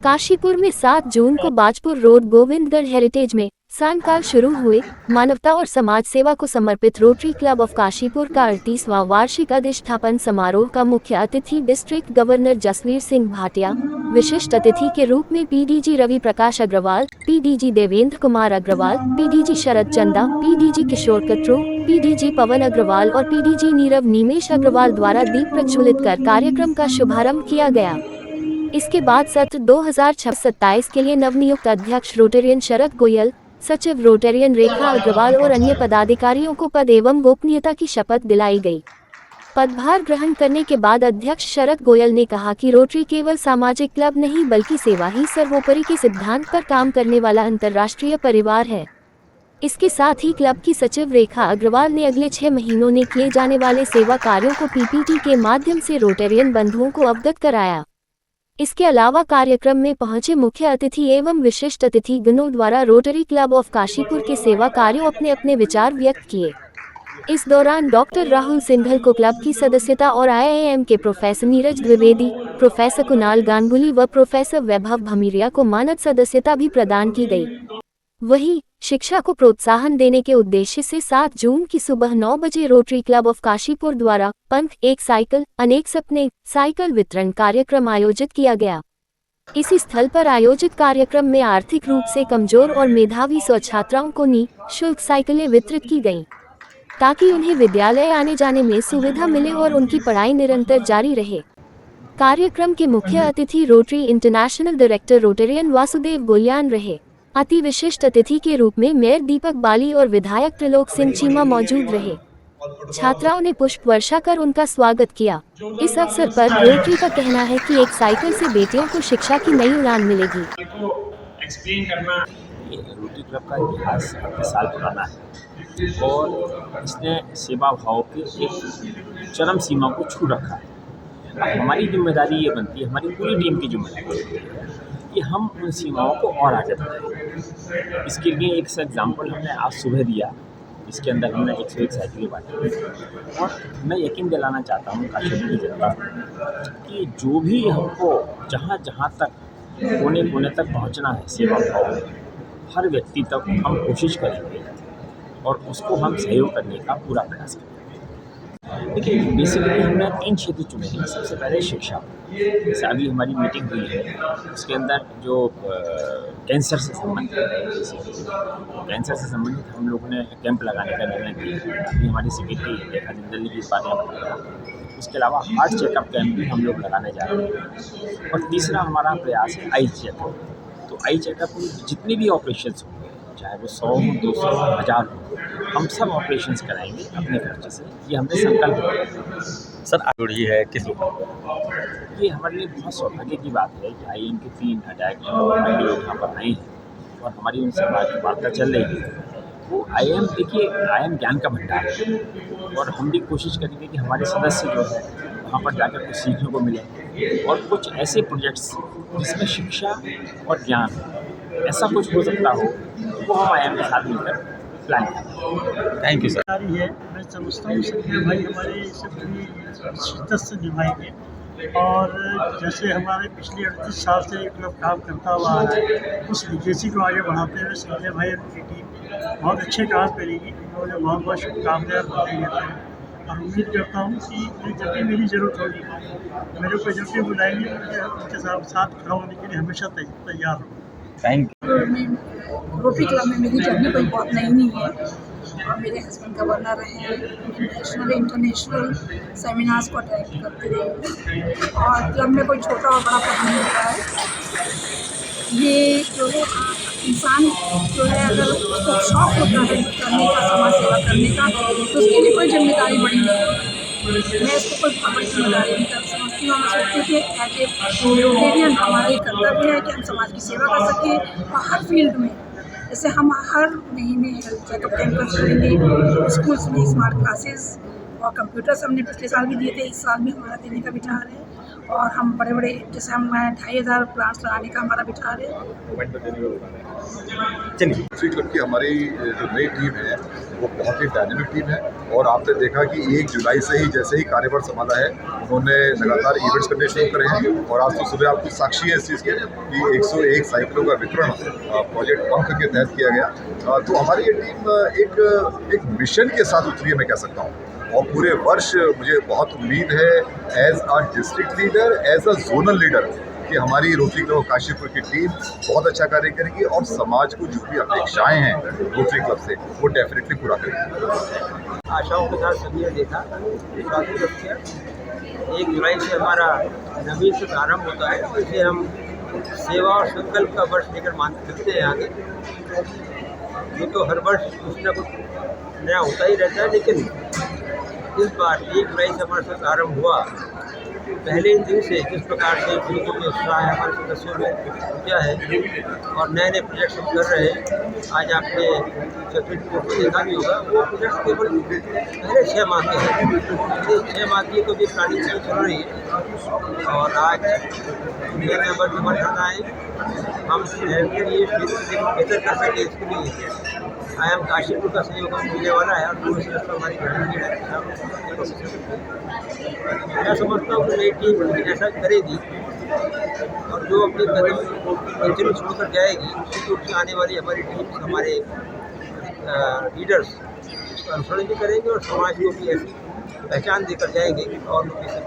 काशीपुर में 7 जून को Bajpur road Govindgarh heritage में सायंकाल शुरू हुए मानवता और समाज सेवा को समर्पित रोटरी क्लब ऑफ काशीपुर का 38वां वार्षिक अधिष्ठापन समारोह का मुख्य अतिथि डिस्ट्रिक्ट गवर्नर जसवीर सिंह भाटिया, विशिष्ट अतिथि के रूप में PDG Ravi Prakash Agarwal, PDG Devendra Kumar Agarwal, PDG शरद चंदा, पीडीजी किशोर कटरू, पीडीजी पवन अग्रवाल और पीडीजी नीरव नीमेश अग्रवाल द्वारा दीप प्रज्वलित कर कार्यक्रम का शुभारंभ किया गया। इसके बाद सत्र 2026-27 के लिए नवनियुक्त अध्यक्ष रोटेरियन शरद गोयल, सचिव रोटेरियन रेखा अग्रवाल और अन्य पदाधिकारियों को पद एवं गोपनीयता की शपथ दिलाई गई। पदभार ग्रहण करने के बाद अध्यक्ष शरद गोयल ने कहा कि रोटरी केवल सामाजिक क्लब नहीं बल्कि सेवा ही सर्वोपरि के सिद्धांत पर काम करने वाला अंतर्राष्ट्रीय परिवार है। इसके साथ ही क्लब की सचिव रेखा अग्रवाल ने अगले 6 महीनों में किए जाने वाले सेवा कार्यों को पीपीटी के माध्यम से रोटेरियन बंधुओं को अवगत कराया। इसके अलावा कार्यक्रम में पहुंचे मुख्य अतिथि एवं विशिष्ट अतिथि गणों द्वारा रोटरी क्लब ऑफ काशीपुर के सेवा कार्यों अपने अपने विचार व्यक्त किए। इस दौरान डॉक्टर राहुल सिंघल को क्लब की सदस्यता और IIM के प्रोफेसर नीरज द्विवेदी, प्रोफेसर कुणाल गांगुली व प्रोफेसर वैभव भमीरिया को मानद सदस्यता भी प्रदान की गई। वहीं शिक्षा को प्रोत्साहन देने के उद्देश्य से 7 जून की सुबह 9 बजे रोटरी क्लब ऑफ काशीपुर द्वारा पंथ एक साइकिल अनेक सपने साइकिल वितरण कार्यक्रम आयोजित किया गया। इसी स्थल पर आयोजित कार्यक्रम में आर्थिक रूप से कमजोर और मेधावी छात्राओं को निःशुल्क साइकिलें वितरित की गईं, ताकि उन्हें विद्यालय आने जाने में सुविधा मिले और उनकी पढ़ाई निरंतर जारी रहे। कार्यक्रम के मुख्य अतिथि Rotary International director Rotarian Vasudev Golyan रहे। अति विशिष्ट अतिथि के रूप में मेयर दीपक बाली और विधायक त्रिलोक सिंह चीमा मौजूद रहे। छात्राओं ने पुष्प वर्षा कर उनका स्वागत किया। इस अवसर पर रोटरी का कहना है कि एक साइकिल से बेटियों को शिक्षा की नई उड़ान मिलेगी। रोटरी क्लब का इतिहास 30 साल पुराना है और इसने सेवा भाव के एक चरम सीमा को छू रखा है। अब हमारी जिम्मेदारी ये बनती है, हमारी पूरी टीम की जिम्मेदारी है कि हम उन सीमाओं को और आगे बढ़ाएं। इसके लिए एक एग्जाम्पल हमने आज सुबह दिया, इसके अंदर हमने 101 साइकिलें बांटी और मैं यकीन दिलाना चाहता हूँ काशीपुर की जनता कि जो भी हमको जहाँ जहाँ तक कोने कोने तक पहुँचना है सेवा भाव में, हर व्यक्ति तक हम कोशिश करेंगे और उसको हम सहयोग करने का पूरा प्रयास करेंगे। देखिए, बेसिकली हमने 3 क्षेत्र चुने हैं। सबसे पहले शिक्षा, जैसे अभी हमारी मीटिंग हुई है उसके अंदर जो कैंसर से संबंधित है, कैंसर से संबंधित हम लोगों ने कैंप लगाने का निर्णय किया। अभी हमारी सेक्रेटरी रेखा जिंदल की बातें बताया। उसके अलावा हार्ट चेकअप कैंप भी हम लोग लगाने जा रहे हैं। और तीसरा हमारा प्रयास है आई चेकअप। तो आई चेकअप में जितने भी ऑपरेशंस होंगे, चाहे वो 100 हो, 200 हो, 1000 हो, हम सब ऑपरेशंस कराएंगे अपने खर्चे से। ये हमने संकल्प लिया। सर जुड़ी है किस ये हमारे लिए बहुत सौभाग्य की बात है कि IIM के 3 डायरेक्टर लोग यहाँ पर आए हैं और हमारी उनसे वार्ता चल रही है। वो IIM, देखिए IIM ज्ञान का भंडार है और हम भी कोशिश करेंगे कि हमारे सदस्य जो है वहाँ पर जाकर कुछ सीखने को मिले और कुछ ऐसे प्रोजेक्ट्स जिसमें शिक्षा और ज्ञान ऐसा कुछ हो सकता हो तो वो हम IIM के साथ मिलकर प्लान करें। Thank you sir. है मैं समझता हूँ संजय भाई हमारे इसे पूरी शिद्दत से निभाएंगे और जैसे हमारे पिछले 38 साल से क्लब काम करता हुआ आ रहा है उस लीगेसी को आगे बढ़ाते हुए संजय भाई और उनकी टीम बहुत अच्छे काम करेगी। उन्होंने बहुत बहुत शुभकामनाएं बताई जाती हैं और उम्मीद करता हूँ कि जब भी मेरी ज़रूरत होगी मेरे को जब भी बुलाएंगे उनके साथ खड़ा होने के लिए हमेशा तैयार हूँ। Thank you. रोटरी क्लब में मेरी जर्नी कोई बहुत नई नहीं है और मेरे हस्बैंड गवर्नर रहे हैं। नेशनल इंटरनेशनल सेमिनार्स को अटेंड करते रहे और क्लब में कोई छोटा और बड़ा पद नहीं होता है। ये जो है इंसान जो है अगर उसको शौक होता है करने का, समाज सेवा करने का, तो उसके लिए कोई जिम्मेदारी बड़ी नहीं है। मैं इसको कोई बड़ी जिम्मेदारी नहीं कर समझती हूँ। मैं सोचती हूँ कि एज ए रोटेरियन हमारा ये कर्तव्य है कि हम समाज की सेवा कर सकें और हर फील्ड में। जैसे हम हर महीने हेल्थ चेकअप कैंपस करेंगे, स्कूल्स में स्मार्ट क्लासेस और कंप्यूटर्स हमने पिछले साल भी दिए थे, इस साल भी हमारा देने का विचार है और हम बड़े बड़े, जैसे हम 2500 प्लांट्स लगाने का हमारा विचार है। चलिए रोटरी क्लब की हमारी जो नई टीम है वो बहुत ही डायनेमिक टीम है और आपने देखा कि 1 जुलाई से ही जैसे ही कार्यभार संभाला है उन्होंने लगातार इवेंट्स करने शुरू करे हैं और आज तो सुबह आपको साक्षी है इस चीज़ के कि 101 साइकिलों का वितरण प्रोजेक्ट पंख के तहत किया गया। तो हमारी ये टीम एक मिशन के साथ उतरी है, मैं कह सकता हूँ, और पूरे वर्ष मुझे बहुत उम्मीद है as a district leader, as a zonal leader, कि हमारी रोटरी क्लब काशीपुर की टीम बहुत अच्छा कार्य करेगी और समाज को जो भी अपेक्षाएं हैं रोटरी क्लब से वो डेफिनेटली पूरा करेगी। आशाओं के साथ सभी ने देखा, स्वागत किया। 1 जुलाई से हमारा नवीन से प्रारंभ होता है, इसे हम सेवा और संकल्प का वर्ष लेकर मानते चलते हैं आगे। ये तो हर वर्ष कुछ न कुछ नया होता ही रहता है, लेकिन इस बार 1 जुलाई से हमारे साथ प्रारंभ हुआ। पहले दिन से जिस प्रकार से लोगों में उत्साह है, हमारे सदस्यों में ऊर्जा है और नए नए प्रोजेक्ट्स हम कर रहे हैं। आज आपने चतुर्थ को देखा भी होगा, वो प्रोजेक्ट्स केवल पहले 6 माह के हैं, 6 माह की तो भी प्लानिंग चल रही है और आज नए मेंबर हमारे साथ आए। हम शहर के लिए बेहतर कर सकें, इसके लिए आयाम काशीपुर का सहयोग मिलने वाला है और पूरे सदस्य हमारी मैं समझता हूँ कि नई टीम ऐसा करेगी और जो अपने कदम इंटरव्यू छोड़कर जाएगी, निश्चित रूप से आने वाली हमारी टीम, हमारे लीडर्स उसका अनुसरण भी करेंगे और समाज को भी ऐसी पहचान देकर जाएंगे और लोग इसे